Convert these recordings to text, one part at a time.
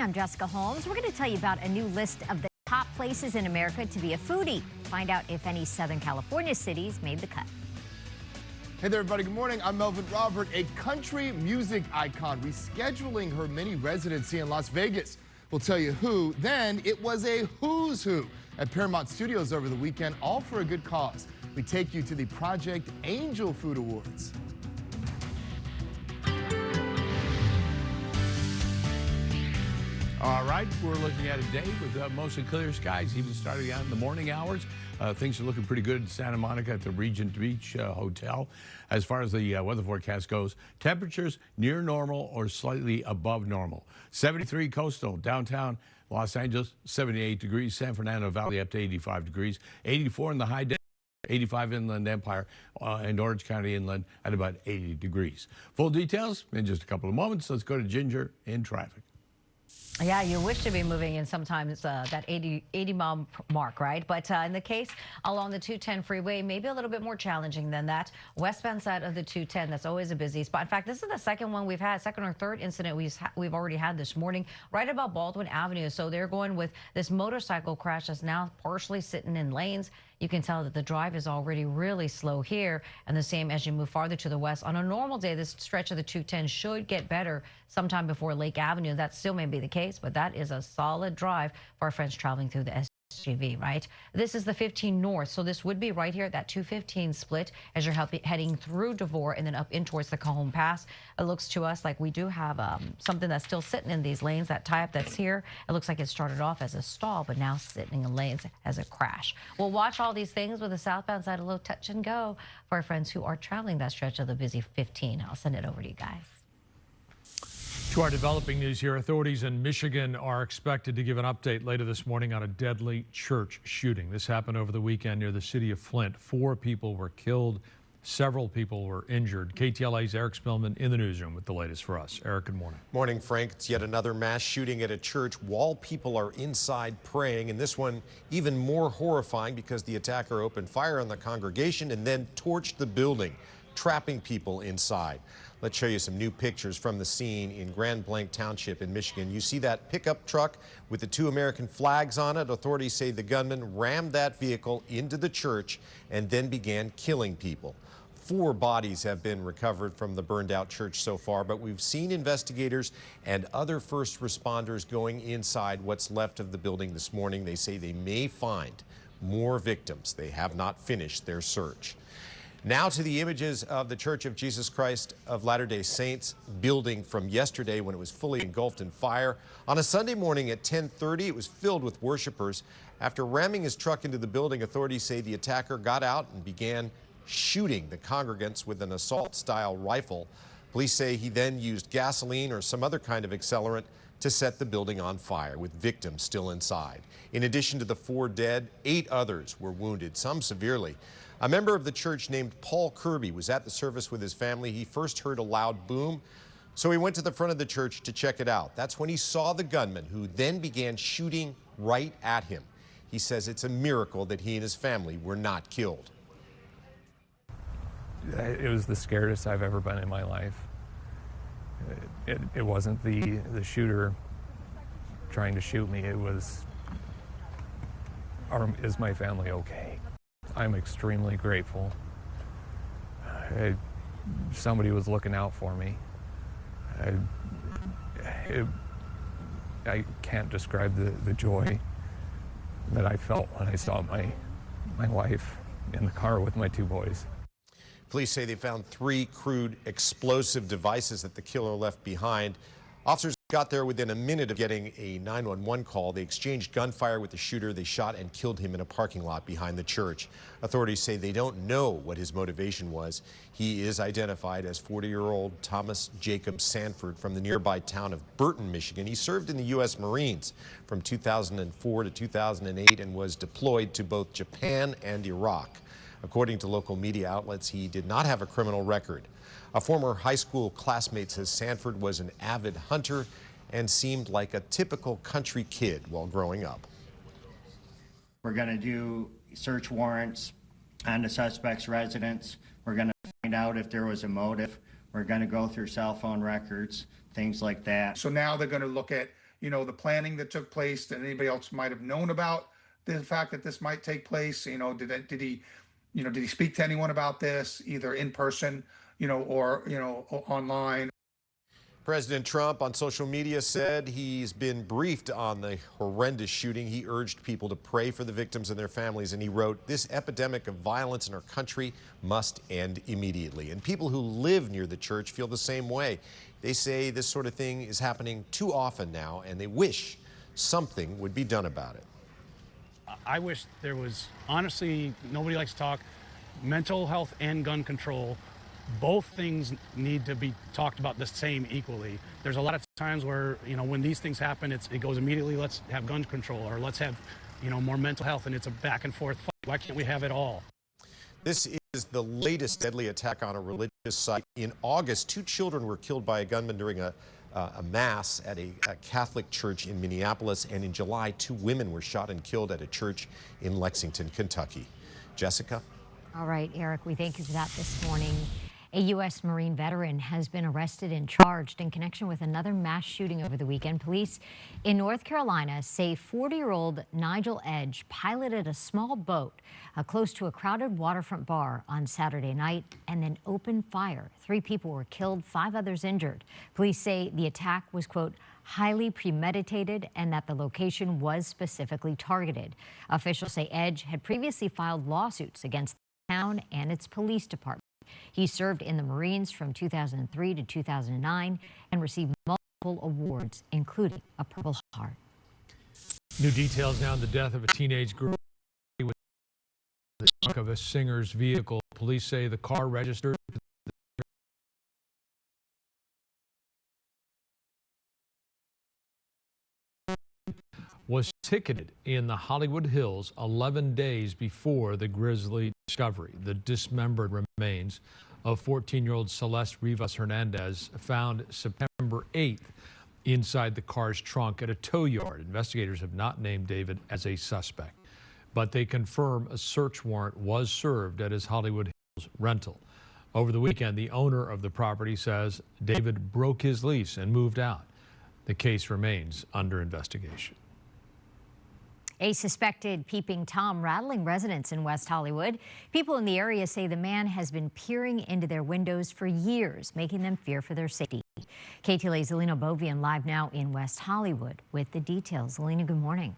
I'm Jessica Holmes. We're going to tell you about a new list of the top places in America to be a foodie. Find out if any Southern California cities made the cut. Hey there, everybody. Good morning. I'm Melvin Robert, a country music icon rescheduling her mini residency in Las Vegas. We'll tell you who. Then it was a who's who at Paramount Studios over the weekend, all for a good cause. We take you to the Project Angel Food Awards. All right, we're looking at a day with mostly clear skies, even starting out in the morning hours. Things are looking pretty good in Santa Monica at the Regent Beach Hotel. As far as the weather forecast goes, temperatures near normal or slightly above normal. 73 coastal, downtown Los Angeles, 78 degrees. San Fernando Valley up to 85 degrees. 84 in the high day. 85 Inland Empire and Orange County Inland at about 80 degrees. Full details in just a couple of moments. Let's go to Ginger in traffic. Yeah, you wish to be moving in sometimes that 80 mile mark, right? But in the case along the 210 freeway, maybe a little bit more challenging than that. Westbound side of the 210, that's always a busy spot. In fact, this is the second one we've had, second or third incident we've already had this morning, right about Baldwin Avenue. So they're going with this motorcycle crash that's now partially sitting in lanes. You can tell that the drive is already really slow here, and the same as you move farther to the west. On a normal day, this stretch of the 210 should get better sometime before Lake Avenue. That still may be the case, but that is a solid drive for our friends traveling through the SUV, right? This is the 15 north, so this would be right here at that 215 split as you're heading through Devore and then up in towards the Cajon Pass. It looks to us like we do have something that's still sitting in these lanes. That tie-up that's here, it looks like it started off as a stall, but now sitting in lanes as a crash. We'll watch all these things with the southbound side, a little touch and go for our friends who are traveling that stretch of the busy 15. I'll send it over to you guys. To our developing news here, authorities in Michigan are expected to give an update later this morning on a deadly church shooting. This happened over the weekend near the city of Flint. 4 people were killed. Several people were injured. KTLA's Eric Spillman in the newsroom with the latest for us. Eric, good morning. Morning, Frank. It's yet another mass shooting at a church while people are inside praying. And this one even more horrifying because the attacker opened fire on the congregation and then torched the building, trapping people inside. Let's show you some new pictures from the scene in Grand Blanc Township in Michigan. You see that pickup truck with the 2 American flags on it. Authorities say the gunman rammed that vehicle into the church and then began killing people. 4 bodies have been recovered from the burned out church so far, but we've seen investigators and other first responders going inside what's left of the building this morning. They say they may find more victims. They have not finished their search. Now to the images of the Church of Jesus Christ of Latter-day Saints building from yesterday when it was fully engulfed in fire. On a Sunday morning at 10:30, it was filled with worshipers. After ramming his truck into the building, authorities say the attacker got out and began shooting the congregants with an assault-style rifle. Police say he then used gasoline or some other kind of accelerant to set the building on fire, with victims still inside. In addition to the 4 dead, 8 others were wounded, some severely. A member of the church named Paul Kirby was at the service with his family. He first heard a loud boom, so he went to the front of the church to check it out. That's when he saw the gunman, who then began shooting right at him. He says it's a miracle that he and his family were not killed. It was the scariest I've ever been in my life. It wasn't the shooter trying to shoot me. It was, is my family okay? I'm extremely grateful. Somebody was looking out for me. I can't describe the joy that I felt when I saw my wife in the car with my 2 boys. Police say they found 3 crude explosive devices that the killer left behind. Officers got there within a minute of getting a 911 call. They exchanged gunfire with the shooter. They shot and killed him in a parking lot behind the church. Authorities say they don't know what his motivation was. He is identified as 40-year-old Thomas Jacob Sanford from the nearby town of Burton, Michigan. He served in the U.S. Marines from 2004 to 2008 and was deployed to both Japan and Iraq. According to local media outlets, he did not have a criminal record. A former high school classmate says Sanford was an avid hunter and seemed like a typical country kid while growing up. We're going to do search warrants on the suspect's residence. We're going to find out if there was a motive. We're going to go through cell phone records, things like that. So now they're going to look at the planning that took place, that anybody else might have known about the fact that this might take place. Did he speak to anyone about this, either in person, or online? President Trump on social media said he's been briefed on the horrendous shooting. He urged people to pray for the victims and their families, and he wrote, "This epidemic of violence in our country must end immediately." And people who live near the church feel the same way. They say this sort of thing is happening too often now, and they wish something would be done about it. I wish there was, honestly, nobody likes to talk, mental health and gun control. Both things need to be talked about the same equally. There's a lot of times where, when these things happen, it goes immediately, let's have gun control, or let's have, more mental health, and it's a back and forth fight. Why can't we have it all? This is the latest deadly attack on a religious site. In August, 2 children were killed by a gunman during a mass at a Catholic church in Minneapolis, and in July, 2 women were shot and killed at a church in Lexington, Kentucky. Jessica? All right, Eric, we thank you for that this morning. A U.S. Marine veteran has been arrested and charged in connection with another mass shooting over the weekend. Police in North Carolina say 40-year-old Nigel Edge piloted a small boat close to a crowded waterfront bar on Saturday night and then opened fire. 3 people were killed, 5 others injured. Police say the attack was, quote, highly premeditated and that the location was specifically targeted. Officials say Edge had previously filed lawsuits against the town and its police department. He served in the Marines from 2003 to 2009 and received multiple awards, including a Purple Heart. New details now on the death of a teenage girl with the trunk of a singer's vehicle. Police say the car registered was ticketed in the Hollywood Hills 11 days before the grisly discovery. The dismembered remains of 14-year-old Celeste Rivas Hernandez found September 8th inside the car's trunk at a tow yard. Investigators have not named David as a suspect, but they confirm a search warrant was served at his Hollywood Hills rental. Over the weekend, the owner of the property says David broke his lease and moved out. The case remains under investigation. A suspected peeping Tom rattling residents in West Hollywood. People in the area say the man has been peering into their windows for years, making them fear for their safety. KTLA's Zelina Bovian live now in West Hollywood with the details. Zelina, good morning.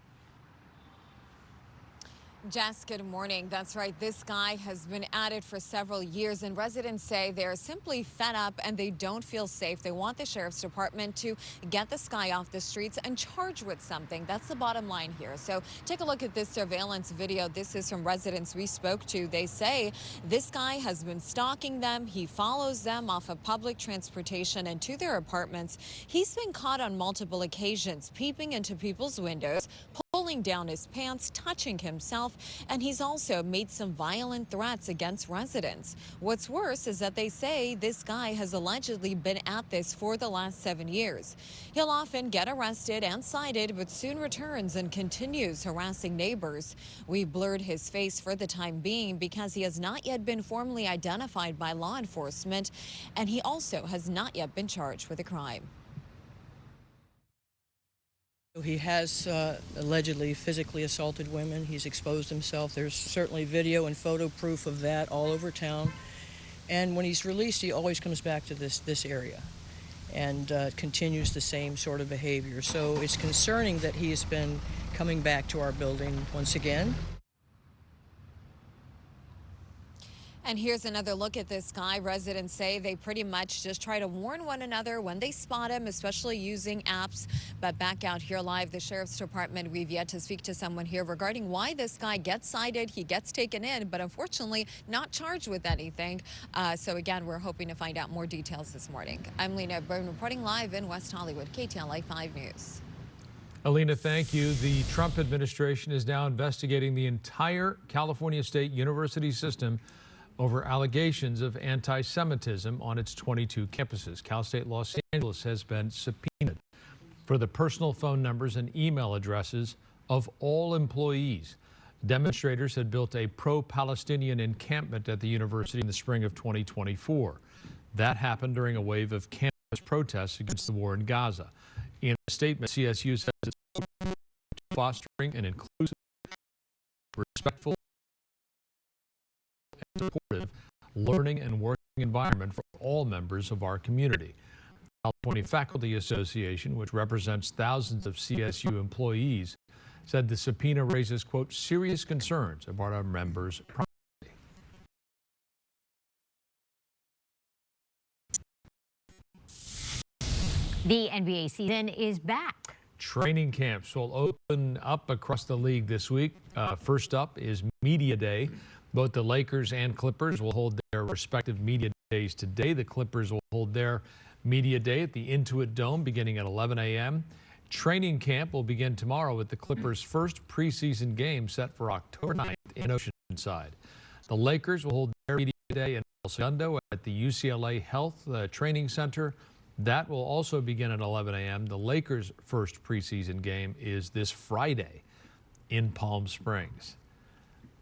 Jess, good morning. That's right. This guy has been at it for several years, and residents say they're simply fed up and they don't feel safe. They want the sheriff's department to get this guy off the streets and charge with something. That's the bottom line here. So take a look at this surveillance video. This is from residents we spoke to. They say this guy has been stalking them. He follows them off of public transportation and to their apartments. He's been caught on multiple occasions, peeping into people's windows, pulling down his pants, touching himself, and he's also made some violent threats against residents. What's worse is that they say this guy has allegedly been at this for the last 7 years. He'll often get arrested and cited, but soon returns and continues harassing neighbors. We blurred his face for the time being because he has not yet been formally identified by law enforcement, and he also has not yet been charged with a crime. He has allegedly physically assaulted women. He's exposed himself. There's certainly video and photo proof of that all over town. And when he's released, he always comes back to this area and continues the same sort of behavior. So it's concerning that he has been coming back to our building once again. And here's another look at this guy. Residents say they pretty much just try to warn one another when they spot him, especially using apps. But back out here live, the sheriff's department, we've yet to speak to someone here regarding why this guy gets cited. He gets taken in, but unfortunately not charged with anything. So again, we're hoping to find out more details this morning. I'm Lena Byrne reporting live in West Hollywood, KTLA 5 News. Alina, thank you. The Trump administration is now investigating the entire California State University system over allegations of anti-Semitism on its 22 campuses. Cal State Los Angeles has been subpoenaed for the personal phone numbers and email addresses of all employees. Demonstrators had built a pro-Palestinian encampment at the university in the spring of 2024. That happened during a wave of campus protests against the war in Gaza. In a statement, CSU says it's fostering an inclusive, respectful, and supportive learning and working environment for all members of our community. California Faculty Association, which represents thousands of CSU employees, said the subpoena raises, quote, serious concerns about our members' privacy. The NBA season is back. Training camps will open up across the league this week. First up is Media Day. Both the Lakers and Clippers will hold their respective media days today. The Clippers will hold their Media Day at the Intuit Dome beginning at 11 a.m. Training camp will begin tomorrow with the Clippers' first preseason game set for October 9th in Oceanside. The Lakers will hold their Media Day in El Segundo at the UCLA Health Training Center. That will also begin at 11 a.m. The Lakers' first preseason game is this Friday in Palm Springs.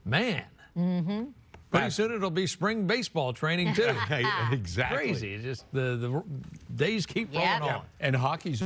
Man. Mm-hmm. Pretty soon it'll be spring baseball training too. Exactly. Crazy. It's just the days keep rolling on. And hockey's